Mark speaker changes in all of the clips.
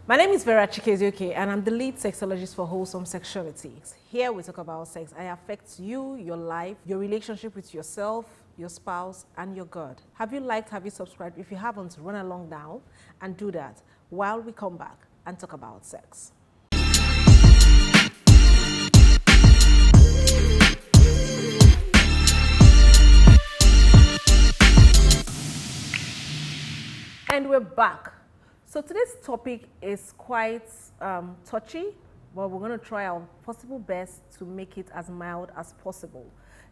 Speaker 1: My name is Vera Chikezie-Oke, and I'm the lead sexologist for Wholesome Sexuality. Here we talk about sex. It affects you, your life, your relationship with yourself, your spouse, and your God. Have you liked, have you subscribed? If you haven't, run along now and do that while we come back and talk about sex. And we're back. So today's topic is quite touchy, but we're going to try our possible best to make it as mild as possible.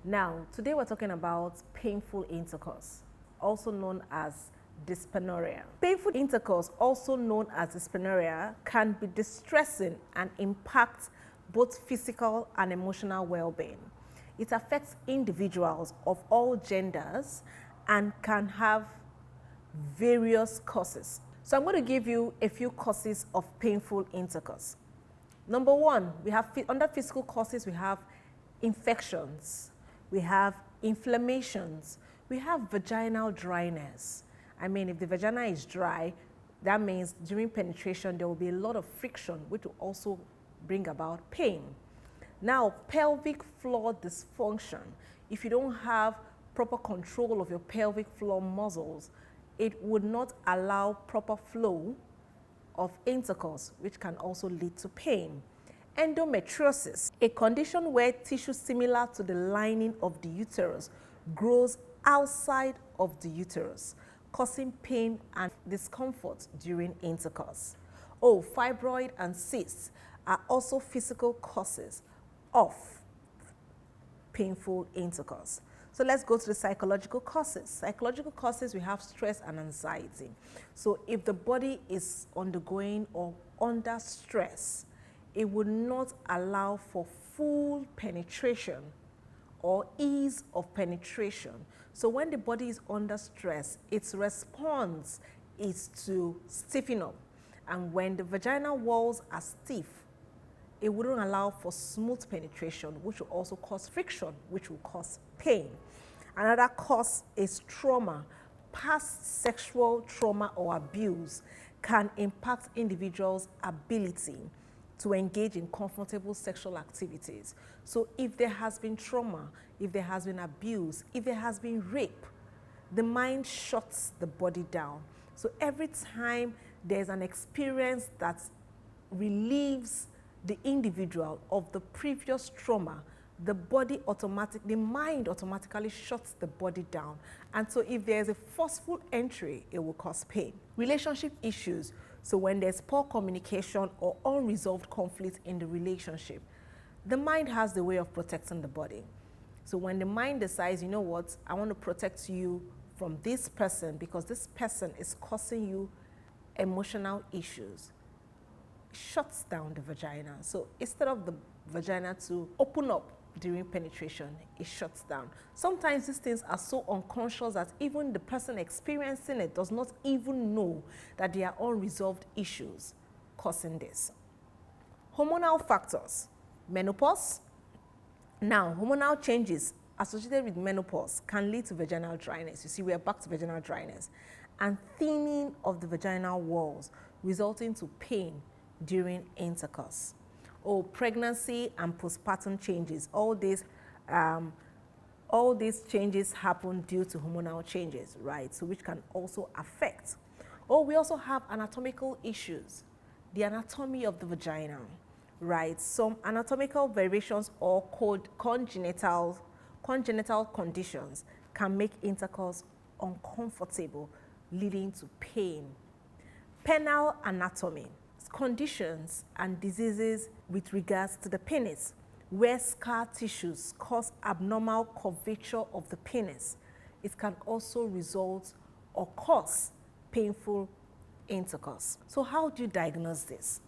Speaker 1: Now, today we're talking about painful intercourse, also known as dyspareunia. Painful intercourse, also known as dyspareunia, can be distressing and impact both physical and emotional well-being. It affects individuals of all genders and can have various causes. So I'm going to give you a few causes of painful intercourse. Number one, we have under physical causes, we have infections, we have inflammations, we have vaginal dryness. I mean, if the vagina is dry, that means during penetration there will be a lot of friction, which will also bring about pain. Now, pelvic floor dysfunction. If you don't have proper control of your pelvic floor muscles, it would not allow proper flow of intercourse, which can also lead to pain. Endometriosis, a condition where tissue similar to the lining of the uterus grows outside of the uterus, causing pain and discomfort during intercourse. Fibroid and cysts are also physical causes of painful intercourse. So let's go to the psychological causes. Psychological causes, we have stress and anxiety. So if the body is undergoing or under stress, it would not allow for full penetration or ease of penetration. So when the body is under stress, its response is to stiffen up. And when the vaginal walls are stiff, it wouldn't allow for smooth penetration, which will also cause friction, which will cause pain. Another cause is trauma. Past sexual trauma or abuse can impact individuals' ability to engage in comfortable sexual activities. So if there has been trauma, if there has been abuse, if there has been rape, the mind shuts the body down. So every time there's an experience that relieves the individual of the previous trauma, the mind automatically shuts the body down. And so if there's a forceful entry, it will cause pain. Relationship issues. So when there's poor communication or unresolved conflict in the relationship, the mind has the way of protecting the body. So when the mind decides, you know what, I want to protect you from this person because this person is causing you emotional issues, shuts down the vagina. So instead of the vagina to open up during penetration, it shuts down. Sometimes these things are so unconscious that even the person experiencing it does not even know that there are unresolved issues causing this. Hormonal factors. Menopause. Now, hormonal changes associated with menopause can lead to vaginal dryness. You see, we are back to vaginal dryness. And thinning of the vaginal walls, resulting to pain during intercourse. Pregnancy and postpartum changes. All these changes happen due to hormonal changes, right? So which can also affect. We also have anatomical issues. The anatomy of the vagina, right? Some anatomical variations or congenital conditions can make intercourse uncomfortable, leading to pain. Penile anatomy. Conditions and diseases with regards to the penis, where scar tissues cause abnormal curvature of the penis. It can also result or cause painful intercourse. So how do you diagnose this?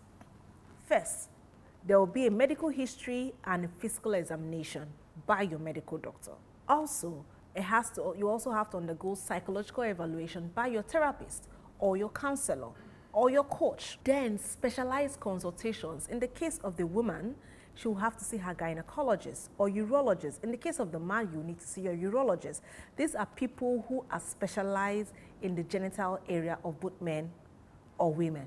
Speaker 1: First, there will be a medical history and a physical examination by your medical doctor. Also, you also have to undergo psychological evaluation by your therapist or your counselor or your coach. Then specialized consultations. In the case of the woman, she will have to see her gynecologist or urologist. In the case of the man, you need to see your urologist. These are people who are specialized in the genital area of both men or women.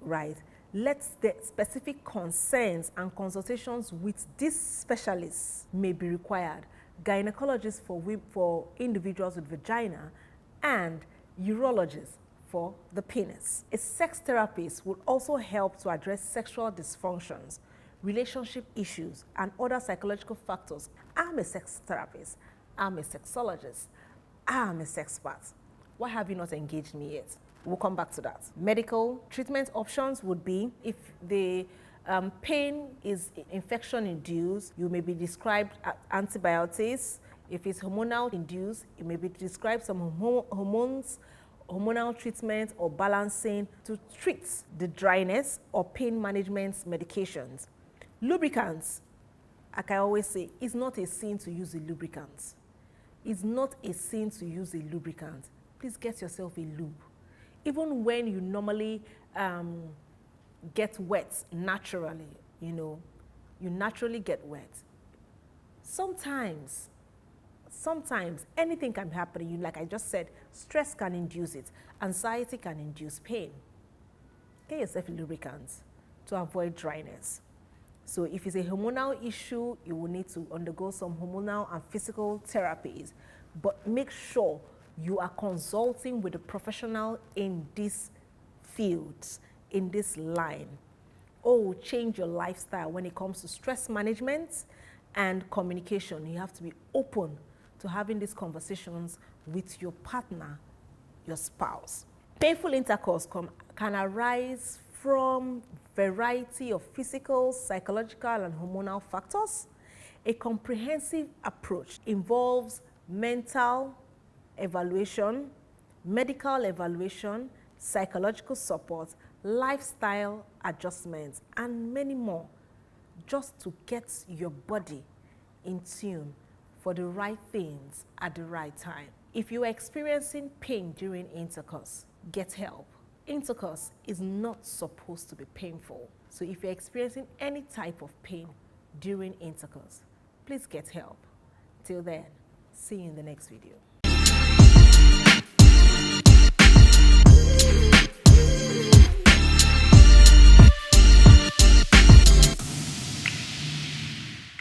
Speaker 1: right? Let the specific concerns and consultations with these specialists may be required. Gynecologists for individuals with vagina and urologists for the penis. A sex therapist will also help to address sexual dysfunctions, relationship issues, and other psychological factors. I'm a sex therapist. I'm a sexologist. I'm a sexpert. Why have you not engaged me yet? We'll come back to that. Medical treatment options would be if the pain is infection-induced, you may be prescribed antibiotics. If it's hormonal-induced, you may be prescribed some hormonal treatment or balancing to treat the dryness or pain management medications. Lubricants, like I always say, it's not a sin to use a lubricant. It's not a sin to use a lubricant. Please get yourself a lube. Even when you normally get wet naturally, you naturally get wet. Sometimes anything can happen. Like I just said, stress can induce it. Anxiety can induce pain. Get yourself a lubricant to avoid dryness. So if it's a hormonal issue, you will need to undergo some hormonal and physical therapies. But make sure you are consulting with a professional in these fields, in this line. Oh, change your lifestyle when it comes to stress management and communication. You have to be open to having these conversations with your partner, your spouse. Painful intercourse can arise from variety of physical, psychological, and hormonal factors. A comprehensive approach involves mental evaluation, medical evaluation, psychological support, lifestyle adjustments, and many more, just to get your body in tune for the right things at the right time. If you are experiencing pain during intercourse, get help. Intercourse is not supposed to be painful. So if you're experiencing any type of pain during intercourse, please get help. Till then, see you in the next video.